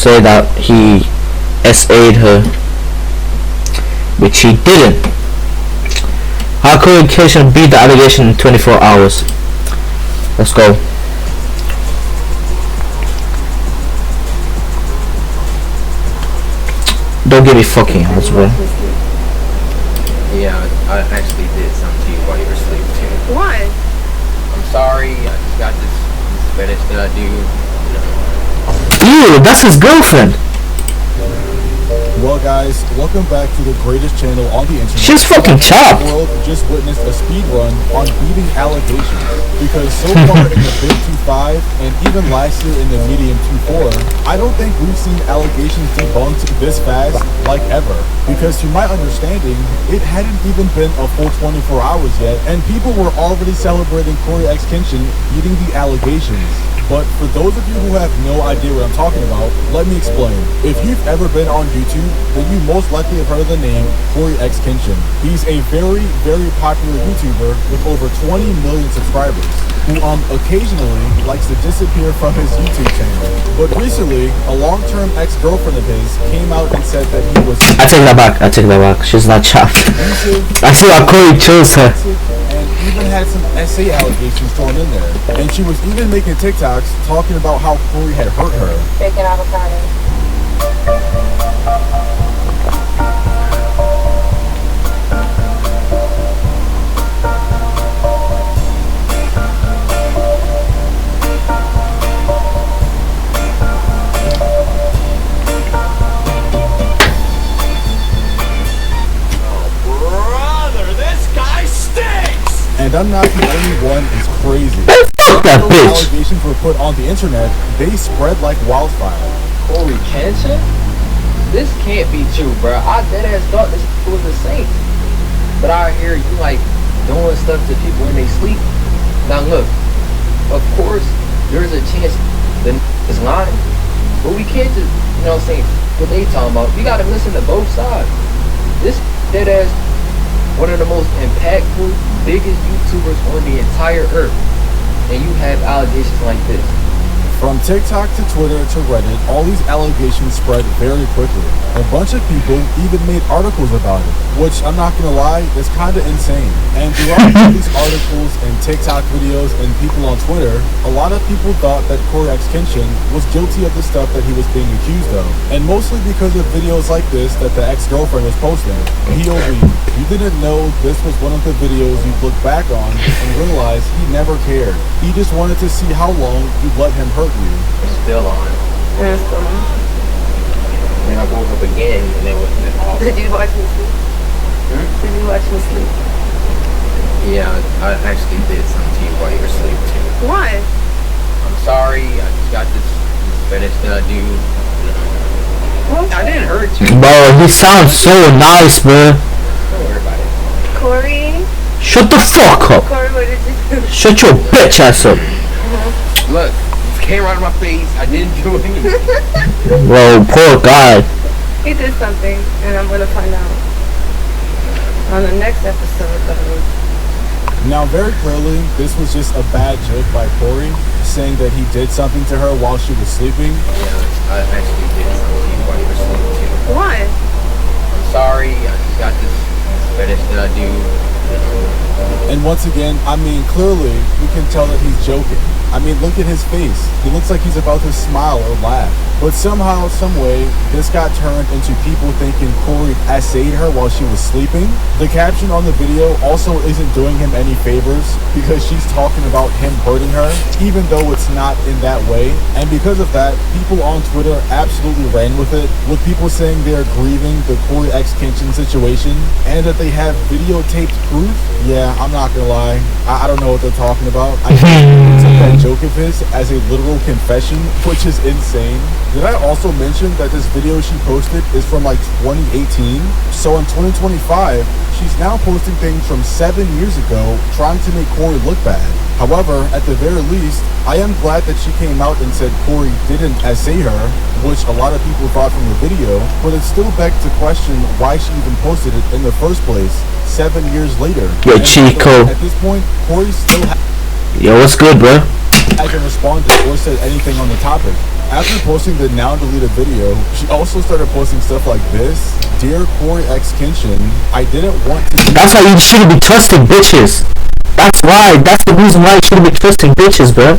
say that he SA'd her, which he didn't. How Coryxkenshine beat the allegation in 24 hours. Let's go. Don't give me fucking odds, bro. Yeah, I actually did something to you while you were asleep too. What? I'm sorry, I just got this fetish that I do. Ew, that's his girlfriend. Well guys, welcome back to the greatest channel on the internet. She's fucking chopped. The world just witnessed a speed run on beating Allegation. Because so far in the big 2.5 and even last year in the medium 2.4, I don't think we've seen Allegations debunked this fast like ever. Because to my understanding, it hadn't even been a full 24 hours yet and people were already celebrating Coryxkenshine beating the Allegations. But for those of you who have no idea what I'm talking about, let me explain. If you've ever been on YouTube, then you most likely have heard of the name Coryxkenshine. He's a very, very popular YouTuber with over 20 million subscribers, who occasionally likes to disappear from his YouTube channel. But recently, a long-term ex-girlfriend of his came out and said that he was I take that back. She's not chopped. I see how Cory chose her. And even had some SA allegations thrown in there. And she was even making TikToks talking about how Cory had hurt her. Bacon avocado. And I'm not the only one who's crazy. Fuck that bitch. Allegations were put on the internet, they spread like wildfire. Coryxkenshine? This can't be true, bro. I deadass thought this was a saint. But I hear you like doing stuff to people when they sleep. Now look, of course, there's a chance the is lying. But we can't just, you know what I'm saying, what they talking about. We gotta listen to both sides. This deadass, one of the most impactful, biggest YouTubers on the entire earth, and you have allegations like this. From TikTok to Twitter to Reddit, all these allegations spread very quickly. A bunch of people even made articles about it, which I'm not gonna lie, is kinda insane. And throughout all these articles and TikTok videos and people on Twitter, a lot of people thought that Coryxkenshine was guilty of the stuff that he was being accused of. And mostly because of videos like this that the ex-girlfriend was posting. POV, you didn't know this was one of the videos you look back on and realize he never cared. He just wanted to see how long you'd let him hurt you. It's still on. Yeah, it's still on. And I woke up again and it was off. Did you watch me sleep? Did you watch me sleep? Yeah, I actually did something to you while you were asleep too. What? I'm sorry, I just got this fetish that I do. I didn't hurt you. Bro, he sounds so nice, bro. Don't worry about it. Corey? Shut the fuck up. Corey, what did you do? Shut your bitch ass up. Look, this came right in my face. I didn't do anything. Bro, poor guy. He did something, and I'm gonna find out on the next episode of. Now, very clearly, this was just a bad joke by Cory, saying that he did something to her while she was sleeping. Yeah, I actually did something to you while you were asleep too. What? I'm sorry, I just got this fetish that I do. And once again, I mean, clearly, we can tell that he's joking. I mean, look at his face. He looks like he's about to smile or laugh. But somehow, some way, this got turned into people thinking Cory SA'd her while she was sleeping. The caption on the video also isn't doing him any favors because she's talking about him hurting her, even though it's not in that way. And because of that, people on Twitter absolutely ran with it, with people saying they're grieving the Coryxkenshine situation and that they have videotaped proof. Yeah, I'm not gonna lie. I don't know what they're talking about. I took that joke of his as a literal confession, which is insane. Did I also mention that this video she posted is from like 2018? So in 2025, she's now posting things from 7 years ago trying to make Cory look bad. However, at the very least, I am glad that she came out and said Cory didn't SA her, which a lot of people thought from the video, but it still begs to question why she even posted it in the first place 7 years later. Yo, Chico. At this point, Cory still Yo, what's good, bro? hasn't responded or said anything on the topic. After posting the now deleted video, she also started posting stuff like this. Dear Coryxkenshine, I didn't want to... That's why you shouldn't be trusting bitches. That's why. That's the reason why you shouldn't be trusting bitches, bro.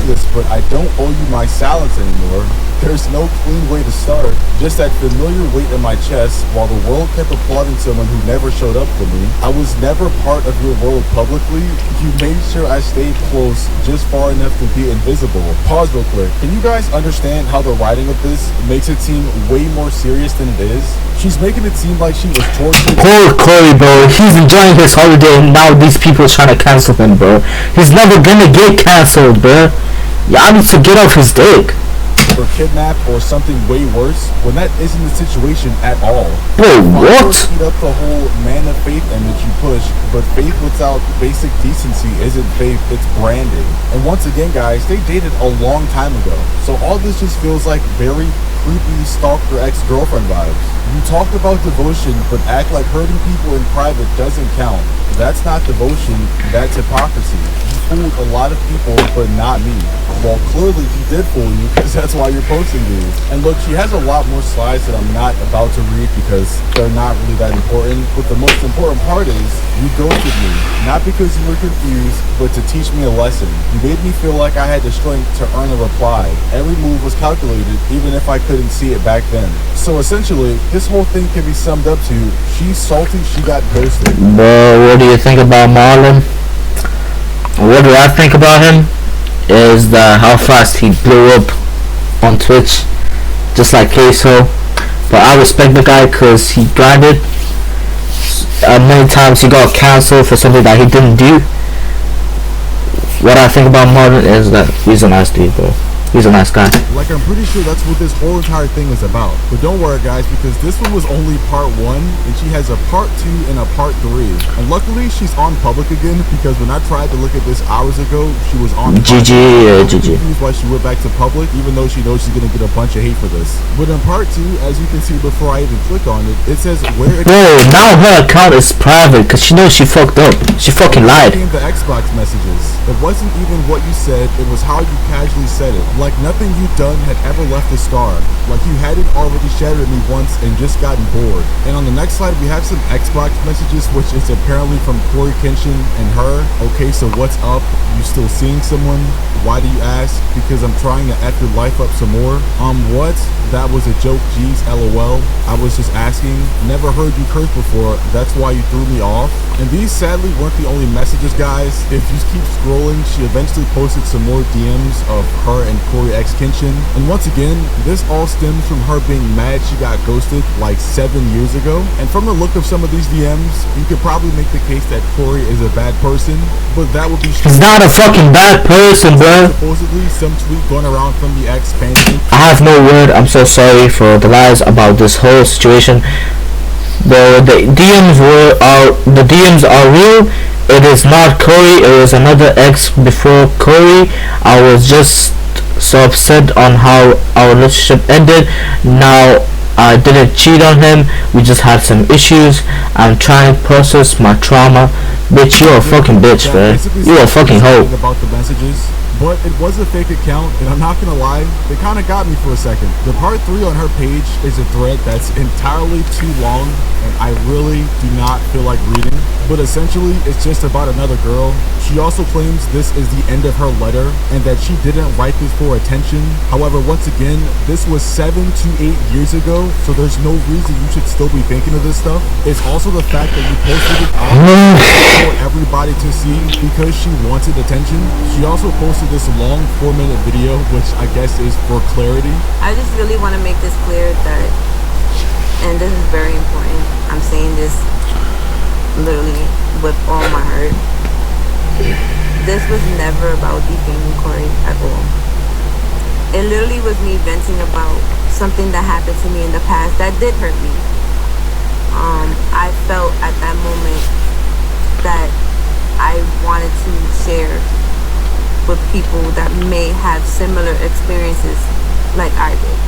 This, but I don't owe you my salads anymore. There's no clean way to start. Just that familiar weight in my chest while the world kept applauding someone who never showed up for me. I was never part of your world publicly. You made sure I stayed close just far enough to be invisible. Pause real quick. Can you guys understand how the writing of this makes it seem way more serious than it is? She's making it seem like she was tortured. Poor Cory, bro. He's enjoying his holiday and now these people are trying to cancel him, bro. He's never gonna get cancelled, bro. Y'all need to get off his dick. Or kidnapped or something way worse when that isn't the situation at all. Bro, what? Eat up the whole man of faith image you push, but faith without basic decency isn't faith, it's branding. And once again, guys, they dated a long time ago. So all this just feels like very creepy stalker ex-girlfriend vibes. You talk about devotion, but act like hurting people in private doesn't count. That's not devotion, that's hypocrisy. You fooled a lot of people, but not me. Well, clearly he did fool you, because that's why you're posting these. And look, she has a lot more slides that I'm not about to read because they're not really that important. But the most important part is, you ghosted me. Not because you were confused, but to teach me a lesson. You made me feel like I had the strength to earn a reply. Every move was calculated, even if I couldn't see it back then. So essentially, this whole thing can be summed up to, she's salty she got ghosted. Bro, what do you think about Marlon? What do I think about him? Is how fast he blew up on Twitch, just like Queso. But I respect the guy because he grinded. Many times he got cancelled for something that he didn't do. What I think about Marlon is that he's a nice dude, bro. He's a nice guy. Like, I'm pretty sure that's what this whole entire thing is about. But don't worry, guys, because this one was only part 1, and she has a part 2 and a part 3. And luckily, she's on public again, because when I tried to look at this hours ago, she was on GG, GG. Confused why she went back to public, even though she knows she's gonna get a bunch of hate for this. But in part 2, as you can see before I even click on it, it says where it... Bro, now her account is private, because she knows she fucked up. She fucking lied. The Xbox messages. It wasn't even what you said, it was how you casually said it. Like nothing you'd done had ever left a scar. Like you hadn't already shattered me once and just gotten bored. And on the next slide we have some Xbox messages, which is apparently from Coryxkenshine and her. Okay, so what's up? You still seeing someone? Why do you ask? Because I'm trying to F your life up some more. What? That was a joke, geez, LOL. I was just asking. Never heard you curse before, that's why you threw me off. And these sadly weren't the only messages, guys. If you keep scrolling, she eventually posted some more DMs of her and Coryxkenshine. And once again, this all stems from her being mad she got ghosted like 7 years ago. And from the look of some of these DMs, you could probably make the case that Cory is a bad person, but that would be... He's not a fucking bad person, bro. Supposedly, some tweet going around from the ex panicking. I have no word. I'm so sorry for the lies about this whole situation. The DMs are real. It is not Cory. It was another ex before Cory. I was just so upset on how our relationship ended. Now I didn't cheat on him. We just had some issues. I'm trying to process my trauma. Bitch, you're a fucking bitch, man. You're a fucking hoe. About the messages. But it was a fake account, and I'm not gonna lie, they kind of got me for a second. The part 3 on her page is a thread that's entirely too long, and I really do not feel like reading. But essentially, it's just about another girl. She also claims this is the end of her letter, and that she didn't write this for attention. However, once again, this was 7 to 8 years ago, so there's no reason you should still be thinking of this stuff. It's also the fact that you posted it for everybody to see because she wanted attention. She also posted this long 4-minute video, which I guess is for clarity. I just really want to make this clear that, and this is very important, I'm saying this literally with all my heart, this was never about defaming Cory at all. It literally was me venting about something that happened to me in the past that did hurt me. I felt at that moment that I wanted to share with people that may have similar experiences like I did,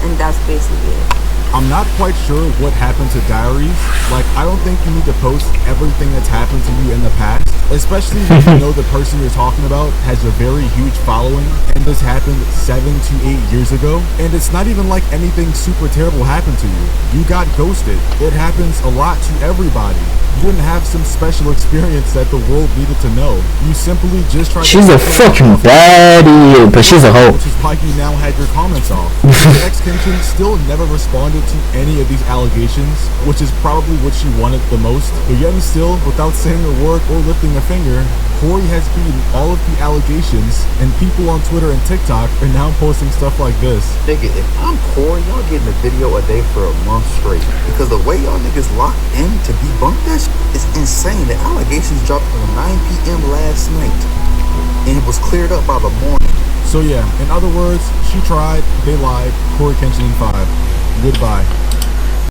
and that's basically it. I'm not quite sure what happened to diaries. Like, I don't think you need to post everything that's happened to you in the past, especially when you know the person you're talking about has a very huge following, and this happened 7 to 8 years ago. And it's not even like anything super terrible happened to you. You got ghosted. It happens a lot to everybody. You didn't have some special experience that the world needed to know. You simply just tried She's a fucking baddie, but she's a hoe. Which is why you now had your comments off. Your ex-Kenshin still never responded to any of these allegations, which is probably what she wanted the most. But yet and still, without saying a word or lifting a finger, Cory has beaten all of the allegations, and people on Twitter and TikTok are now posting stuff like this. Nigga, if I'm Cory, y'all getting a video a day for a month straight. Because the way y'all niggas locked in to debunk that shit is insane. The allegations dropped on 9 p.m. last night, and it was cleared up by the morning. So yeah, in other words, she tried, they lied, Coryxkenshine 5. Goodbye.